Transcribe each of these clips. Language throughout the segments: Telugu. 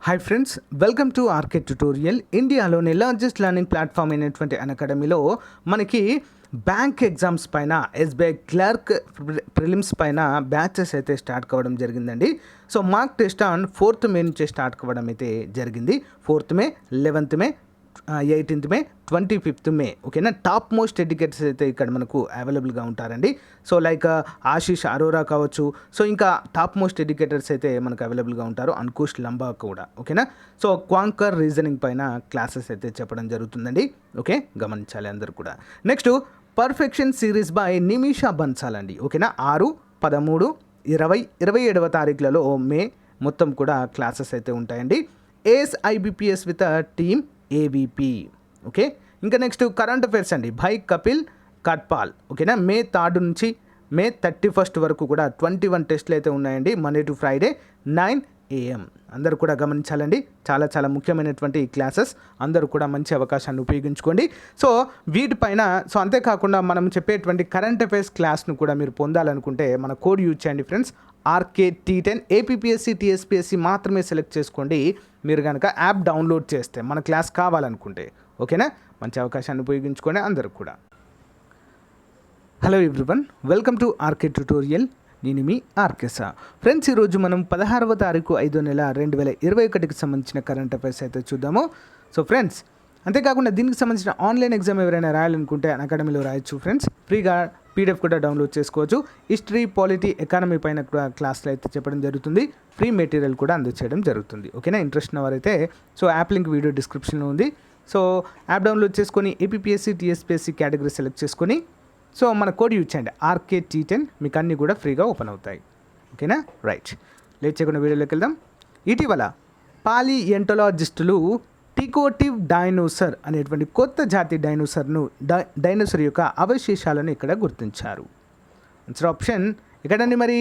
Hi friends, welcome to RK tutorial. ఇండియాలోని లార్జెస్ట్ లెర్నింగ్ ప్లాట్ఫామ్ అయినటువంటి అన్అకాడమీలో మనకి బ్యాంక్ ఎగ్జామ్స్ పైన ఎస్బీఐ క్లర్క్ ప్రిలిమ్స్ పైన బ్యాచెస్ అయితే స్టార్ట్ కావడం జరిగిందండి. So mark test on 4th May నుంచే స్టార్ట్ కావడం అయితే జరిగింది. 4th మే, 11th మే, 18th మే, 25th మే. ఓకేనా, టాప్ మోస్ట్ ఎడ్యుకేటర్స్ అయితే ఇక్కడ మనకు అవైలబుల్గా ఉంటారండి. సో లైక్ ఆశీష్ అరోరా కావచ్చు, సో ఇంకా టాప్ మోస్ట్ ఎడ్యుకేటర్స్ అయితే మనకు అవైలబుల్గా ఉంటారు. అంకుష్ లంబా కూడా. ఓకేనా, సో క్వాంకర్ రీజనింగ్ పైన క్లాసెస్ అయితే చెప్పడం జరుగుతుందండి. ఓకే, గమనించాలి అందరూ కూడా. Next perfection series by Nimisha Bansal అండి. ఓకేనా, 6, 13, 20, 27వ తారీఖులలో మే మొత్తం కూడా క్లాసెస్ అయితే ఉంటాయండి. ఏఎస్ఐబిపిఎస్ విత్ టీమ్ ఏబిపి. ఓకే, ఇంకా నెక్స్ట్ కరెంట్ అఫైర్స్ అండి బై కపిల్ కట్పాల్. ఓకేనా, మే 3 నుంచి మే 31 వరకు కూడా 21 టెస్టులు అయితే ఉన్నాయండి. Monday to Friday 9 AM. అందరూ కూడా గమనించాలండి, చాలా చాలా ముఖ్యమైనటువంటి క్లాసెస్. అందరూ కూడా మంచి అవకాశాన్ని ఉపయోగించుకోండి. సో వీటిపైన అంతేకాకుండా మనం చెప్పేటువంటి కరెంట్ అఫైర్స్ క్లాస్ను కూడా మీరు పొందాలనుకుంటే మన కోడ్ యూజ్ చేయండి ఫ్రెండ్స్. RKT10 ఏపీపీఎస్సీ టీఎస్పీఎస్సీ మాత్రమే సెలెక్ట్ చేసుకోండి. మీరు కనుక యాప్ డౌన్లోడ్ చేస్తే మన క్లాస్ కావాలనుకుంటే. ఓకేనా, మంచి అవకాశాన్ని ఉపయోగించుకోండి అందరూ కూడా. Hello everyone, welcome to RK tutorial. నేను మీ ఆర్కేసా. ఫ్రెండ్స్, ఈరోజు మనం 16వ తారీఖు 5వ నెల 2021కి సంబంధించిన కరెంట్ అఫైర్స్ అయితే చూద్దాము. సో ఫ్రెండ్స్, అంతేకాకుండా దీనికి సంబంధించిన ఆన్లైన్ ఎగ్జామ్ ఎవరైనా రాయాలనుకుంటే అకాడమీలో రాయొచ్చు ఫ్రెండ్స్. ఫ్రీగా PDF కూడా డౌన్లోడ్ చేసుకోవచ్చు. హిస్టరీ, పాలిటీ, ఎకానమీ పైన కూడా క్లాసులు అయితే చెప్పడం జరుగుతుంది. ఫ్రీ మెటీరియల్ కూడా అందజేయడం జరుగుతుంది. ఓకేనా, ఇంట్రెస్ట్ ఉన్న వారైతే సో యాప్ లింక్ వీడియో డిస్క్రిప్షన్లో ఉంది. సో యాప్ డౌన్లోడ్ చేసుకొని ఏపీపీఎస్సీ టీఎస్పీఎస్సీ కేటగిరీ సెలెక్ట్ చేసుకొని సో మన కోడ్ యూజ్ చేయండి RKT10. మీకు అన్నీ కూడా ఫ్రీగా ఓపెన్ అవుతాయి. ఓకేనా, రైట్. లేట్ చేయకుండా వీడియోలోకి వెళ్దాం. ఇటీవల పాలియంటోలాజిస్టులు టికోటివ్ డైనోసర్ అనేటువంటి కొత్త జాతి డైనోసర్ యొక్క అవశేషాలను ఇక్కడ గుర్తించారు. ఆన్సర్ ఆప్షన్ ఎక్కడండి మరి?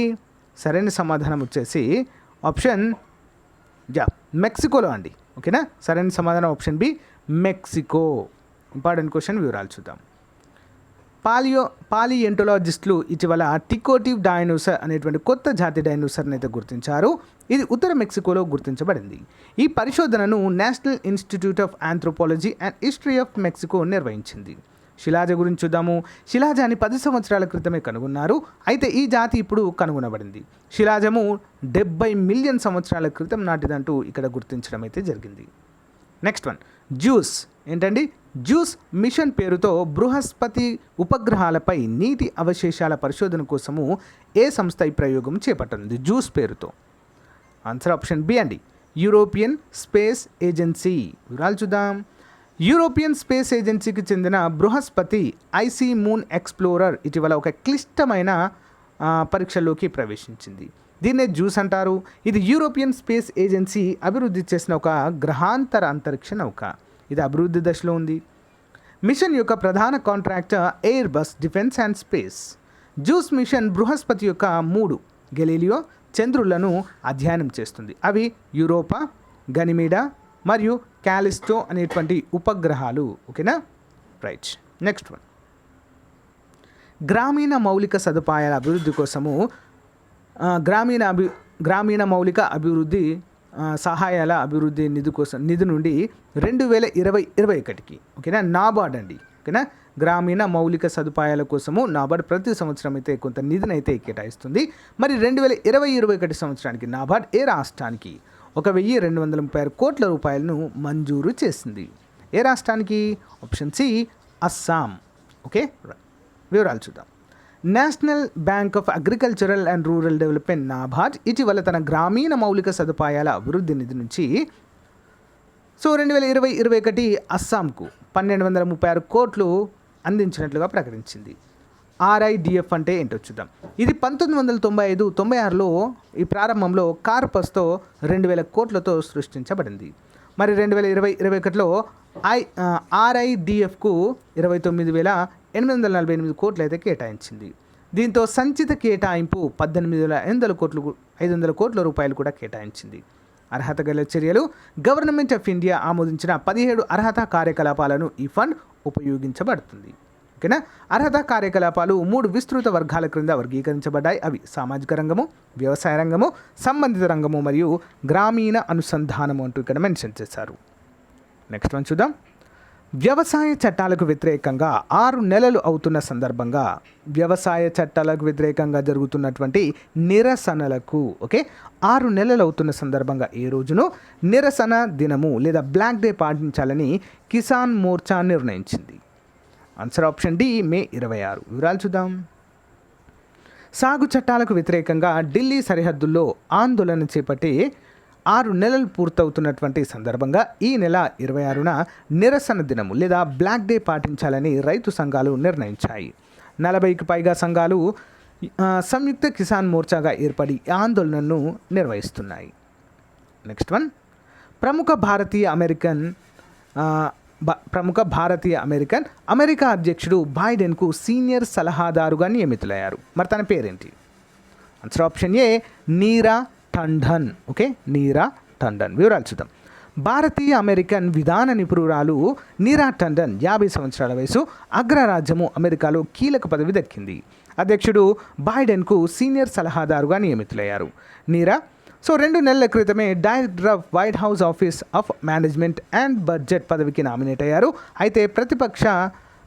సరైన సమాధానం వచ్చేసి ఆప్షన్ మెక్సికోలో అండి. ఓకేనా, సరైన సమాధానం option B, Mexico. Important question, వివరాలు చూద్దాం. పాలియంటోలాజిస్టులు ఇటీవల టికోటివ్ డైనోసర్ అనేటువంటి కొత్త జాతి డైనోసర్ని అయితే గుర్తించారు. ఇది ఉత్తర మెక్సికోలో గుర్తించబడింది. ఈ పరిశోధనను national institute of anthropology and history of Mexico నిర్వహించింది. శిలాజ గురించి చూద్దాము. శిలాజాన్ని 10 సంవత్సరాల క్రితమే కనుగొన్నారు. అయితే ఈ జాతి ఇప్పుడు కనుగొనబడింది. శిలాజము 70 మిలియన్ సంవత్సరాల క్రితం నాటిదంటూ ఇక్కడ గుర్తించడం అయితే జరిగింది. నెక్స్ట్ వన్, జ్యూస్ ఏంటండి? జ్యూస్ మిషన్ పేరుతో బృహస్పతి ఉపగ్రహాలపై నీటి అవశేషాల పరిశోధన కోసము ఏ సంస్థ ఈ ప్రయోగం చేపట్టనుంది జ్యూస్ పేరుతో? ఆన్సర్ ఆప్షన్ బి అండి, యూరోపియన్ స్పేస్ ఏజెన్సీ. వివరాలు చూద్దాం. యూరోపియన్ స్పేస్ ఏజెన్సీకి చెందిన బృహస్పతి ఐసీ మూన్ ఎక్స్ప్లోరర్ ఇటీవల ఒక క్లిష్టమైన పరీక్షలోకి ప్రవేశించింది. దీన్నే జ్యూస్ అంటారు. ఇది యూరోపియన్ స్పేస్ ఏజెన్సీ అభివృద్ధి చేసిన ఒక గ్రహాంతర అంతరిక్ష నౌక. ఇది అభివృద్ధి దశలో ఉంది. మిషన్ యొక్క ప్రధాన contractor Airbus defence and space. JUICE mission బృహస్పతి యొక్క 3 గెలీలియో చంద్రులను అధ్యయనం చేస్తుంది. అవి యూరోపా, గనిమీడా మరియు క్యాలిస్టో అనేటువంటి ఉపగ్రహాలు. ఓకేనా, రైట్. నెక్స్ట్ వన్, గ్రామీణ మౌలిక సదుపాయాల అభివృద్ధి కోసము గ్రామీణ మౌలిక అభివృద్ధి సహాయాల అభివృద్ధి నిధి నుండి 2020-21కి ఓకేనా నాబార్డ్ అండి. ఓకేనా, గ్రామీణ మౌలిక సదుపాయాల కోసము నాబార్డ్ ప్రతి సంవత్సరం అయితే కొంత నిధిని అయితే కేటాయిస్తుంది. మరి 2020-21 సంవత్సరానికి నాబార్డ్ ఏ రాష్ట్రానికి 1236 కోట్ల రూపాయలను మంజూరు చేసింది? ఏ రాష్ట్రానికి? Option C, Assam. ఓకే, వివరాలు చూద్దాం. National bank of agricultural and rural development NABARD ఇటీవల తన గ్రామీణ మౌలిక సదుపాయాల అభివృద్ధి నిధి నుంచి 2020-21 అస్సాంకు 1236 కోట్లు అందించినట్లుగా ప్రకటించింది. RIDF అంటే ఏంటో చూద్దాం. ఇది 1995-96లో ఈ ప్రారంభంలో కార్పస్తో 2000 కోట్లతో సృష్టించబడింది. మరి 2020-21లో RIDFకు 29,848 కోట్లు అయితే కేటాయించింది. దీంతో సంచిత కేటాయింపు 18,500 కోట్ల రూపాయలు కూడా కేటాయించింది. అర్హత గల చర్యలు. గవర్నమెంట్ ఆఫ్ ఇండియా ఆమోదించిన 17 అర్హత కార్యకలాపాలను ఈ ఫండ్ ఉపయోగించబడుతుంది. ఓకేనా. అర్హత కార్యకలాపాలు 3 విస్తృత వర్గాల క్రింద వర్గీకరించబడ్డాయి. అవి సామాజిక రంగము, వ్యవసాయ రంగము, సంబంధిత రంగము మరియు గ్రామీణ అనుసంధానము అంటూ ఇక్కడ మెన్షన్ చేశారు. నెక్స్ట్ వన్ చూద్దాం. వ్యవసాయ చట్టాలకు వ్యతిరేకంగా 6 నెలలు అవుతున్న సందర్భంగా వ్యవసాయ చట్టాలకు వ్యతిరేకంగా జరుగుతున్నటువంటి నిరసనలకు 6 నెలలు అవుతున్న సందర్భంగా ఏ రోజును నిరసన దినము లేదా బ్లాక్ డే పాటించాలని కిసాన్ మోర్చా నిర్ణయించింది. ఆన్సర్ ఆప్షన్ డి, మే 26. వివరాలు చూద్దాం. సాగు చట్టాలకు వ్యతిరేకంగా ఢిల్లీ సరిహద్దుల్లో ఆందోళన చేపట్టి 6 నెలలు పూర్తవుతున్నటువంటి సందర్భంగా ఈ నెల 26న నిరసన దినము లేదా బ్లాక్ డే పాటించాలని రైతు సంఘాలు నిర్ణయించాయి. 40కి పైగా సంఘాలు సంయుక్త కిసాన్ మోర్చాగా ఏర్పడి ఆందోళనను నిర్వహిస్తున్నాయి. Next one. ప్రముఖ భారతీయ అమెరికన్ అమెరికా అధ్యక్షుడు బైడెన్కు సీనియర్ సలహాదారుగా నియమితులయ్యారు. మరి తన పేరేంటి? ఆన్సర్ ఆప్షన్ ఏ, నీరా టండన్. నీరా టండన్. వివరాలు చూద్దాం. భారతీయ అమెరికన్ విధాన నిపుణురాలు నీరా టండన్ 50 సంవత్సరాల వయసు, అగ్రరాజ్యము అమెరికాలో కీలక పదవి దక్కింది. అధ్యక్షుడు బైడెన్కు సీనియర్ సలహాదారుగా నియమితులయ్యారు. నీరా 2 నెలల క్రితమే director off white house office of management and budget పదవికి నామినేట్ అయ్యారు. అయితే ప్రతిపక్ష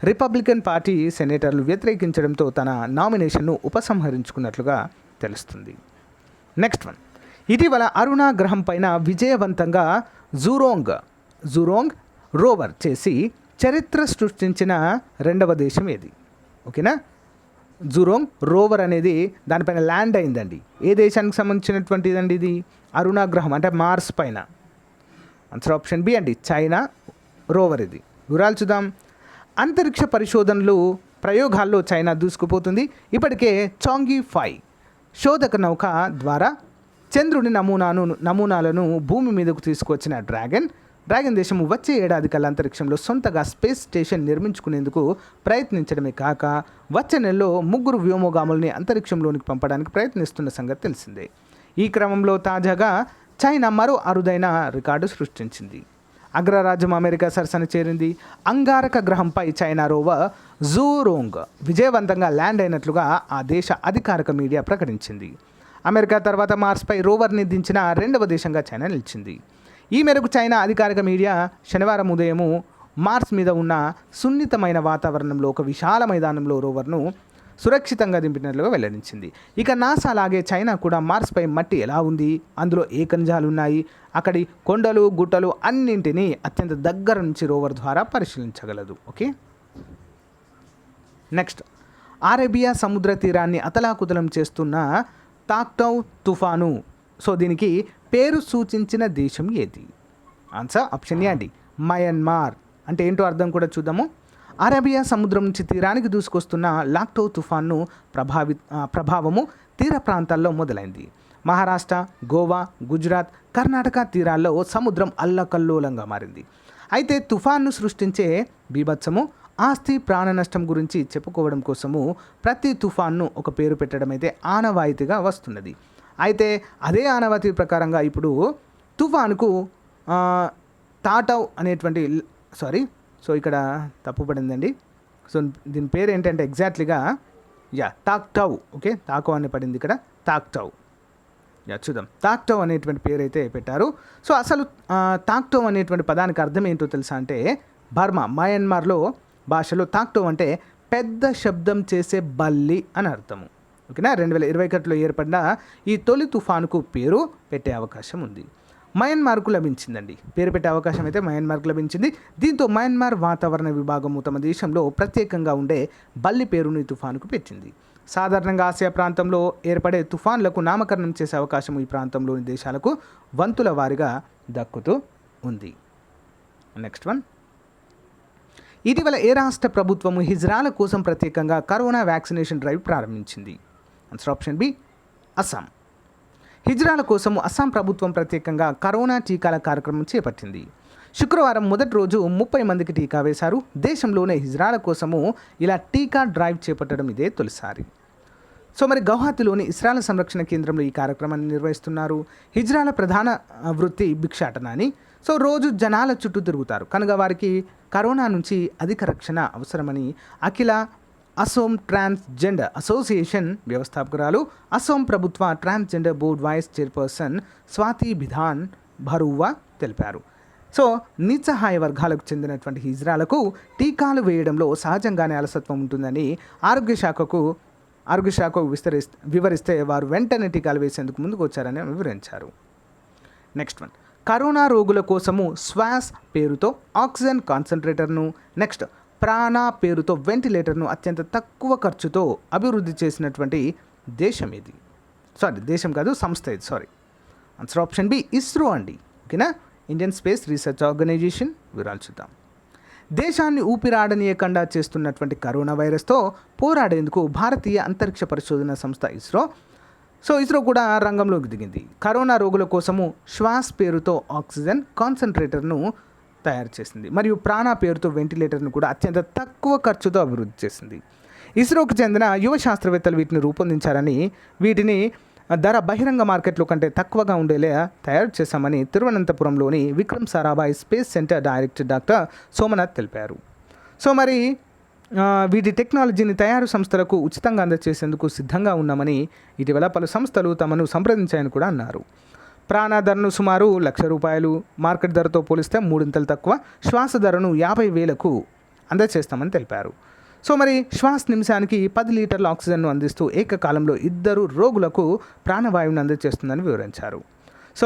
రిపబ్లికన్ పార్టీ సెనేటర్లు వ్యతిరేకించడంతో తన నామినేషన్ను ఉపసంహరించుకున్నట్లుగా తెలుస్తుంది. Next one. ఇటీవల అరుణ గ్రహం పైన విజయవంతంగా జూరోంగ్ రోవర్ చేసి చరిత్ర సృష్టించిన 2వ దేశం ఏది? జూరోంగ్ రోవర్ అనేది దానిపైన ల్యాండ్ అయిందండి. ఏ దేశానికి సంబంధించినటువంటిదండి ఇది? అరుణ గ్రహం అంటే మార్స్ పైన. ఆన్సర్ ఆప్షన్ బి అండి, చైనా రోవర్ ఇది. వివరాలు చూద్దాం. అంతరిక్ష పరిశోధనలు ప్రయోగాల్లో చైనా దూసుకుపోతుంది. ఇప్పటికే చాంగి 5 శోధక నౌక ద్వారా చంద్రుని నమూనాలను భూమి మీదకు తీసుకొచ్చిన డ్రాగన్ దేశం వచ్చే ఏడాది కల్లా అంతరిక్షంలో సొంతగా స్పేస్ స్టేషన్ నిర్మించుకునేందుకు ప్రయత్నించడమే కాక వచ్చే నెలలో 3 వ్యోమగాముల్ని అంతరిక్షంలోనికి పంపడానికి ప్రయత్నిస్తున్న సంగతి తెలిసిందే. ఈ క్రమంలో తాజాగా చైనా మరో అరుదైన రికార్డు సృష్టించింది. అగ్రరాజ్యం అమెరికా సరసన చేరింది. అంగారక గ్రహంపై చైనా రోవర్ జూరోంగ్ విజయవంతంగా ల్యాండ్ అయినట్లుగా ఆ దేశ అధికారిక మీడియా ప్రకటించింది. అమెరికా తర్వాత మార్స్పై రోవర్ని దించిన 2వ దేశంగా చైనా నిలిచింది. ఈ మేరకు చైనా అధికారిక మీడియా శనివారం ఉదయం మార్స్ మీద ఉన్న సున్నితమైన వాతావరణంలో ఒక విశాల మైదానంలో రోవర్ను సురక్షితంగా దింపినట్లుగా వెల్లడించింది. ఇక నాసా లాగే చైనా కూడా మార్స్పై మట్టి ఎలా ఉంది, అందులో ఏ ఖనిజాలు ఉన్నాయి, అక్కడి కొండలు గుట్టలు అన్నింటినీ అత్యంత దగ్గర నుంచి రోవర్ ద్వారా పరిశీలించగలదు. నెక్స్ట్. అరేబియా సముద్ర తీరాన్ని అతలాకుతలం చేస్తున్న తాక్టౌ తుఫాను దీనికి పేరు సూచించిన దేశం ఏది? ఆన్సర్ ఆప్షన్ ఏ అండి, మయన్మార్. అంటే ఏంటో అర్థం కూడా చూద్దాము. అరేబియా సముద్రం నుంచి తీరానికి దూసుకొస్తున్న లాక్టో తుఫాను ప్రభావము తీర ప్రాంతాల్లో మొదలైంది. మహారాష్ట్ర, గోవా, గుజరాత్, కర్ణాటక తీరాల్లో సముద్రం అల్లకల్లోలంగా మారింది. అయితే తుఫాన్ను సృష్టించే బీభత్సము, ఆస్తి ప్రాణ నష్టం గురించి చెప్పుకోవడం కోసము ప్రతి తుఫాన్ను ఒక పేరు పెట్టడం అయితే ఆనవాయితీగా వస్తున్నది. అయితే అదే ఆనవాయితీ ప్రకారంగా ఇప్పుడు తుఫానుకు తాటవ్ అనేటువంటి ఇక్కడ తప్పుపడిందండి. దీని పేరు ఏంటంటే ఎగ్జాక్ట్లీగా తాక్టవ్. తాకో అని పడింది ఇక్కడ, తాక్టవ్. చూద్దాం. తాక్టవ్ అనేటువంటి పేరు అయితే పెట్టారు. అసలు తాక్టవ్ అనేటువంటి పదానికి అర్థం ఏంటో తెలుసా అంటే మయన్మార్లో భాషలో తాక్టవ్ అంటే పెద్ద శబ్దం చేసే బల్లి అని అర్థము. 2021లో ఏర్పడిన ఈ తొలి తుఫానుకు పేరు పెట్టే అవకాశం ఉంది. మయన్మార్కు లభించిందండి. పేరు పెట్టే అవకాశం అయితే మయన్మార్కు లభించింది. దీంతో మయన్మార్ వాతావరణ విభాగము తమ దేశంలో ప్రత్యేకంగా ఉండే బల్లి పేరును ఈ తుఫానుకు పెట్టింది. సాధారణంగా ఆసియా ప్రాంతంలో ఏర్పడే తుఫాన్లకు నామకరణం చేసే అవకాశం ఈ ప్రాంతంలోని దేశాలకు వంతుల వారీగా దక్కుతూ ఉంది. Next one. ఇటీవల ఏ రాష్ట్ర ప్రభుత్వము హిజ్రాల కోసం ప్రత్యేకంగా కరోనా వ్యాక్సినేషన్ డ్రైవ్ ప్రారంభించింది? Answer option B, Assam. హిజ్రాల కోసం అస్సాం ప్రభుత్వం ప్రత్యేకంగా కరోనా టీకాల కార్యక్రమం చేపట్టింది. శుక్రవారం మొదటి రోజు 30 మందికి టీకా వేశారు. దేశంలోనే హిజ్రాల కోసము ఇలా టీకా డ్రైవ్ చేపట్టడం ఇదే తొలిసారి. మరి గౌహతిలోని ఇస్రాల సంరక్షణ కేంద్రంలో ఈ కార్యక్రమాన్ని నిర్వహిస్తున్నారు. హిజ్రాల ప్రధాన వృత్తి భిక్షాటన అని. రోజు జనాల చుట్టూ తిరుగుతారు కనుక వారికి కరోనా నుంచి అధిక రక్షణ అవసరమని అఖిల అసోం ట్రాన్స్జెండర్ అసోసియేషన్ వ్యవస్థాపకురాలు, అసోం ప్రభుత్వ transgender board vice chairperson Swati Bidhan Baruah తెలిపారు. సో నిస్సహాయ వర్గాలకు చెందినటువంటి హిజ్రాలకు టీకాలు వేయడంలో సహజంగానే అలసత్వం ఉంటుందని ఆరోగ్య శాఖకు వివరిస్తే వారు వెంటనే టీకాలు వేసేందుకు ముందుకు వచ్చారని వివరించారు. నెక్స్ట్ వన్, కరోనా రోగుల కోసము శ్వాస్ పేరుతో ఆక్సిజన్ కాన్సన్ట్రేటర్ను, నెక్స్ట్ ప్రాణ పేరుతో వెంటిలేటర్ను అత్యంత తక్కువ ఖర్చుతో అభివృద్ధి చేసినటువంటి దేశం ఇది. దేశం కాదు, సంస్థ ఇది. ఆన్సర్ ఆప్షన్ బి ఇస్రో అండి. ఓకేనా, ఇండియన్ స్పేస్ రీసెర్చ్ ఆర్గనైజేషన్. వివరాలు చూద్దాం. దేశాన్ని ఊపిరాడనీయకుండా చేస్తున్నటువంటి కరోనా వైరస్తో పోరాడేందుకు భారతీయ అంతరిక్ష పరిశోధన సంస్థ ఇస్రో కూడా రంగంలోకి దిగింది. కరోనా రోగుల కోసము శ్వాస్ పేరుతో ఆక్సిజన్ కాన్సన్ట్రేటర్ను తయారు చేసింది మరియు ప్రాణ పేరుతో వెంటిలేటర్ను కూడా అత్యంత తక్కువ ఖర్చుతో అభివృద్ధి చేసింది. ఇస్రోకు చెందిన యువ శాస్త్రవేత్తలు వీటిని రూపొందించారని, వీటిని ధర బహిరంగ మార్కెట్లో కంటే తక్కువగా ఉండేలా తయారు చేశామని తిరువనంతపురంలోని Vikram Sarabhai space centre director doctor Somnath తెలిపారు. మరి వీటి టెక్నాలజీని తయారు సంస్థలకు ఉచితంగా అందజేసేందుకు సిద్ధంగా ఉన్నామని ఇటీవల పలు సంస్థలు తమను సంప్రదించాయని కూడా అన్నారు. ప్రాణ ధరను సుమారు ₹1,00,000, మార్కెట్ ధరతో పోలిస్తే 3 తక్కువ, శ్వాస ధరను 50,000కు అందజేస్తామని తెలిపారు. మరి శ్వాస నిమిషానికి 10 లీటర్ల ఆక్సిజన్ను అందిస్తూ ఏకకాలంలో 2 రోగులకు ప్రాణవాయువును అందజేస్తుందని వివరించారు.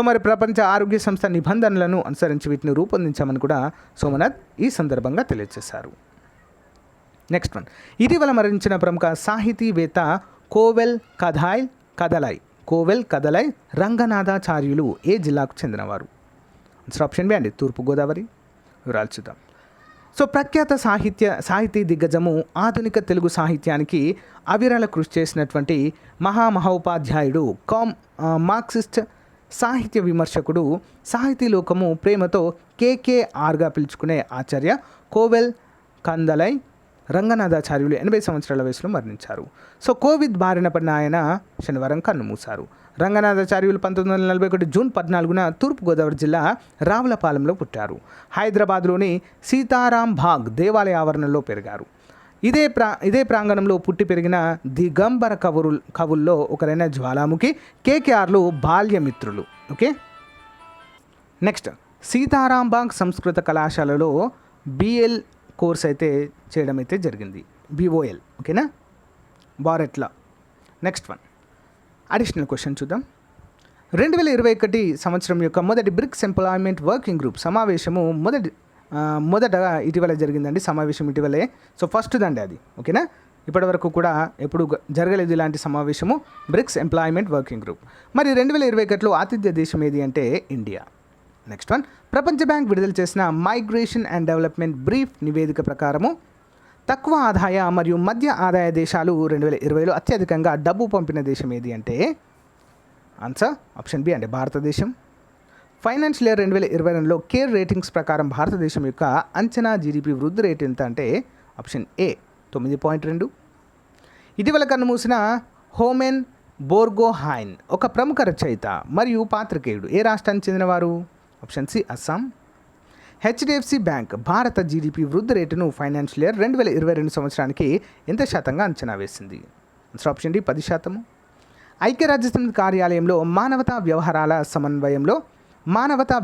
మరి ప్రపంచ ఆరోగ్య సంస్థ నిబంధనలను అనుసరించి వీటిని రూపొందించామని కూడా సోమనాథ్ ఈ సందర్భంగా తెలియజేశారు. నెక్స్ట్ వన్, ఇటీవల మరణించిన ప్రముఖ సాహితీవేత్త కోవెల్ కదలై రంగనాథాచార్యులు ఏ జిల్లాకు చెందినవారు? ఆన్సర్ ఆప్షన్ బి అండి, తూర్పుగోదావరి. వివరాలు చూద్దాం. ప్రఖ్యాత సాహితీ దిగ్గజము, ఆధునిక తెలుగు సాహిత్యానికి అవిరళ కృషి చేసినటువంటి మహామహోపాధ్యాయుడు, మార్క్సిస్ట్ సాహిత్య విమర్శకుడు, సాహితీ లోకము ప్రేమతో KKRగా పిలుచుకునే ఆచార్య కోవెల్ కందలై రంగనాథాచార్యులు 80 సంవత్సరాల వయసులో మరణించారు. కోవిడ్ బారిన పడిన ఆయన శనివారం కన్నుమూశారు. రంగనాథాచార్యులు 1941 జూన్ 14న తూర్పుగోదావరి జిల్లా రావులపాలెంలో పుట్టారు. హైదరాబాద్లోని సీతారాం బాగ్ దేవాలయ ఆవరణలో పెరిగారు. ఇదే ప్రాంగణంలో పుట్టి పెరిగిన దిగంబర కవుల్లో ఒకరైన జ్వాలాముఖి, KKRలు బాల్యమిత్రులు. ఓకే, నెక్స్ట్, సీతారాం బాగ్ సంస్కృత కళాశాలలో BL కోర్స్ అయితే చేయడం అయితే జరిగింది, BOL. ఓకేనా, బారెట్లా. నెక్స్ట్ వన్, అడిషనల్ క్వశ్చన్ చూద్దాం. 2021 సంవత్సరం యొక్క మొదటి బ్రిక్స్ ఎంప్లాయ్మెంట్ వర్కింగ్ గ్రూప్ సమావేశము మొదటగా ఇటీవల జరిగిందండి. సమావేశం ఇటీవలే, ఫస్ట్ దండి అది. ఓకేనా, ఇప్పటి వరకు కూడా ఎప్పుడు జరగలేదు ఇలాంటి సమావేశము, బ్రిక్స్ ఎంప్లాయ్మెంట్ వర్కింగ్ గ్రూప్. మరి 2021లో ఆతిథ్య దేశం ఏది అంటే ఇండియా. నెక్స్ట్ వన్, ప్రపంచ బ్యాంక్ విడుదల చేసిన మైగ్రేషన్ అండ్ డెవలప్మెంట్ బ్రీఫ్ నివేదిక ప్రకారము తక్కువ ఆదాయ మరియు మధ్య ఆదాయ దేశాలు 2020లో అత్యధికంగా డబ్బు పంపిన దేశం ఏది అంటే ఆన్సర్ ఆప్షన్ బి అంటే భారతదేశం. ఫైనాన్షియల్ ఇయర్ 2022లో కేర్ రేటింగ్స్ ప్రకారం భారతదేశం యొక్క అంచనా GDP వృద్ధి రేటు ఎంత అంటే ఆప్షన్ ఏ 9.2. ఇటీవల కన్నుమూసిన హోమెన్ బోర్గోహైన్ ఒక ప్రముఖ రచయిత మరియు పాత్రికేయుడు ఏ రాష్ట్రానికి చెందినవారు? Option C Assam. HDFC bank భారత GDP వృద్ధి రేటును ఫైనాన్షియల్ ఇయర్ 2022 సంవత్సరానికి ఎంత శాతంగా అంచనా వేసింది? Answer option D 10%. ఐక్యరాజ్యసమితి కార్యాలయంలో మానవతా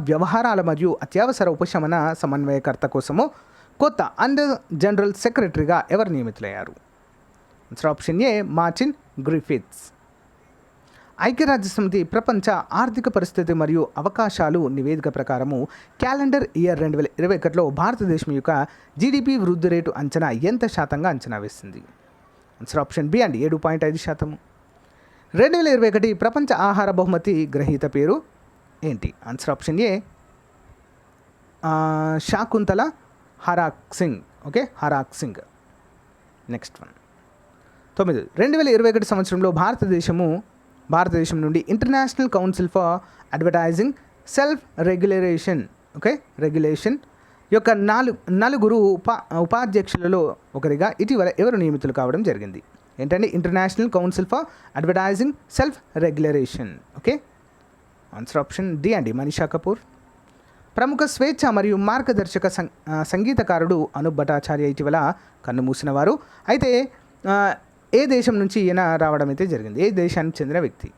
వ్యవహారాల మరియు అత్యవసర ఉపశమన సమన్వయకర్త కోసము కొత్త అండర్ జనరల్ సెక్రటరీగా ఎవరు నియమితులయ్యారు? ఆన్సర్ ఆప్షన్ ఏ మార్టిన్ గ్రిఫిత్స్. ఐక్యరాజ్యసమితి ప్రపంచ ఆర్థిక పరిస్థితి మరియు అవకాశాలు నివేదిక ప్రకారము క్యాలెండర్ ఇయర్ 2021లో భారతదేశం యొక్క GDP వృద్ధి రేటు అంచనా ఎంత శాతంగా అంచనా వేసింది? ఆన్సర్ ఆప్షన్ బి అండి 7.5%. 2021 ప్రపంచ ఆహార బహుమతి గ్రహీత పేరు ఏంటి? Answer option A Shakuntala Harak Singh. Okay, Harak Singh. Next one, 9. 2021 సంవత్సరంలో భారతదేశం నుండి International council for advertising self Regulation యొక్క నలుగురు ఉపాధ్యక్షులలో ఒకరిగా ఇటీవల ఎవరు నియమితులు కావడం జరిగింది? ఏంటంటే international council for advertising self regulation. Okay, answer option D అండి మనీషా కపూర్. ప్రముఖ స్వేచ్ఛ మరియు మార్గదర్శక సంగీతకారుడు అనూప్ భట్టాచార్య ఇటీవల కన్నుమూసినవారు. అయితే ఏ దేశం నుంచి ఈయన రావడం అయితే జరిగింది? ఏ దేశానికి చెందిన వ్యక్తి?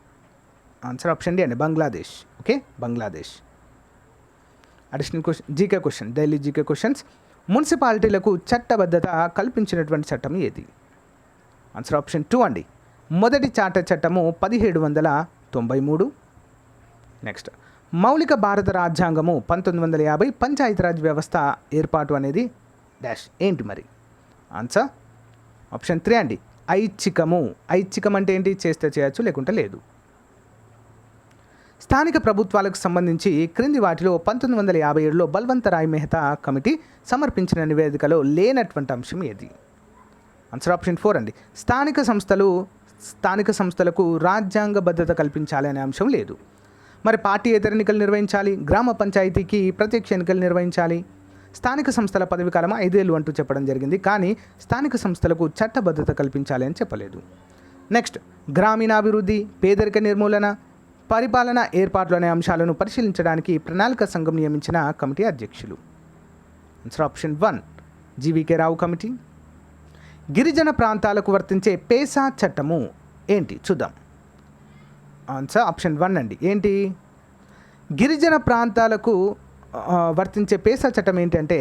ఆన్సర్ ఆప్షన్ డి అండి, Bangladesh. Okay, Bangladesh. Additional question, GK question, daily GK questions. మున్సిపాలిటీలకు చట్టబద్ధత కల్పించినటువంటి చట్టం ఏది? ఆన్సర్ ఆప్షన్ 2 అండి, మొదటి చార్టర్ చట్టము 1793. నెక్స్ట్, మౌలిక భారత రాజ్యాంగము 1950, పంచాయతీరాజ్ వ్యవస్థ ఏర్పాటు అనేది డాష్ ఏంటి మరి? ఆన్సర్ ఆప్షన్ 3 అండి, ఐచ్ఛికము. ఐచ్ఛికం అంటే ఏంటి? చేస్తే చేయొచ్చు, లేకుంటే లేదు. స్థానిక ప్రభుత్వాలకు సంబంధించి క్రింది వాటిలో 1957లో బల్వంతరాయ్ మెహతా కమిటీ సమర్పించిన నివేదికలో లేనటువంటి అంశం ఏది? ఆన్సర్ ఆప్షన్ 4 అండి, స్థానిక సంస్థలకు రాజ్యాంగబద్ధత కల్పించాలి అనే అంశం లేదు. మరి పార్టీయేతర ఎన్నికలు నిర్వహించాలి, గ్రామ పంచాయతీకి ప్రత్యక్ష ఎన్నికలు నిర్వహించాలి, స్థానిక సంస్థల పదవీకాలం 5 ఏళ్ళు అంటూ చెప్పడం జరిగింది. కానీ స్థానిక సంస్థలకు చట్టబద్ధత కల్పించాలి అని చెప్పలేదు. నెక్స్ట్, గ్రామీణాభివృద్ధి, పేదరిక నిర్మూలన, పరిపాలన ఏర్పాట్లు అనే అంశాలను పరిశీలించడానికి ప్రణాళిక సంఘం నియమించిన కమిటీ అధ్యక్షులు. ఆన్సర్ ఆప్షన్ 1, జీవీకే రావు కమిటీ. గిరిజన ప్రాంతాలకు వర్తించే పేసా చట్టము ఏంటి? చూద్దాం. ఆన్సర్ ఆప్షన్ 1 అండి, ఏంటి? గిరిజన ప్రాంతాలకు వర్తించే పేసా చట్టం ఏంటంటే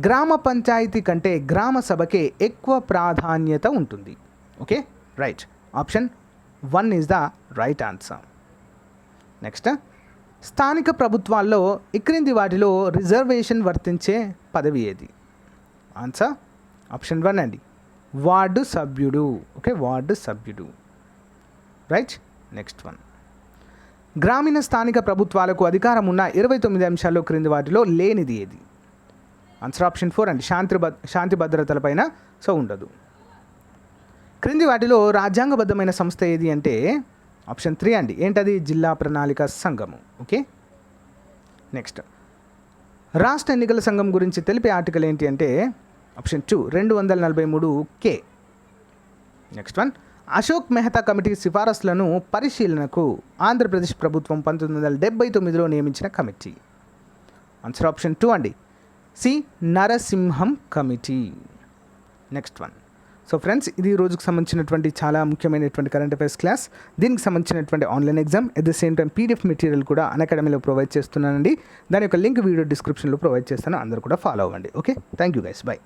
గ్రామ పంచాయతీ కంటే గ్రామ సభకే ఎక్కువ ప్రాధాన్యత ఉంటుంది. Okay, right. Option 1 is the right answer. Next, స్థానిక ప్రభుత్వాల్లో ఈ క్రింది వాటిలో రిజర్వేషన్ వర్తించే పదవి ఏది? ఆన్సర్ ఆప్షన్ 1 అండి, వార్డు సభ్యుడు. ఓకే, వార్డు సభ్యుడు, రైట్. నెక్స్ట్ వన్, గ్రామీణ స్థానిక ప్రభుత్వాలకు అధికారం ఉన్న 29 అంశాల్లో క్రింది వాటిలో లేనిది ఏది? ఆన్సర్ ఆప్షన్ 4 అండి, శాంతి భద్రతలపైన ఉండదు. క్రింది వాటిలో రాజ్యాంగబద్ధమైన సంస్థ ఏది అంటే ఆప్షన్ 3 అండి, ఏంటది? జిల్లా ప్రణాళిక సంఘము. ఓకే, నెక్స్ట్, రాష్ట్ర ఎన్నికల సంఘం గురించి తెలిపే ఆర్టికల్ ఏంటి అంటే option 2, 243K. Next one, Ashok Mehta committee సిఫారసులను పరిశీలనకు ఆంధ్రప్రదేశ్ ప్రభుత్వం 1979లో నియమించిన కమిటీ. ఆన్సర్ ఆప్షన్ 2 అండి, C Narasimham committee. Next one. So friends, ఇది రోజుకు సంబంధించినటువంటి చాలా ముఖ్యమైనటువంటి కరెంట్ అఫైర్స్ క్లాస్. దీనికి సంబంధించినటువంటి online exam, at the same time PDF material కూడా అన్అకాడమీలో ప్రొవైడ్ చేస్తున్నానండి. దాని యొక్క లింక్ వీడియో డిస్క్రిప్షన్లో ప్రొవైడ్ చేస్తాను, అందరూ కూడా ఫాలో అవ్వండి. Okay, thank you guys, by.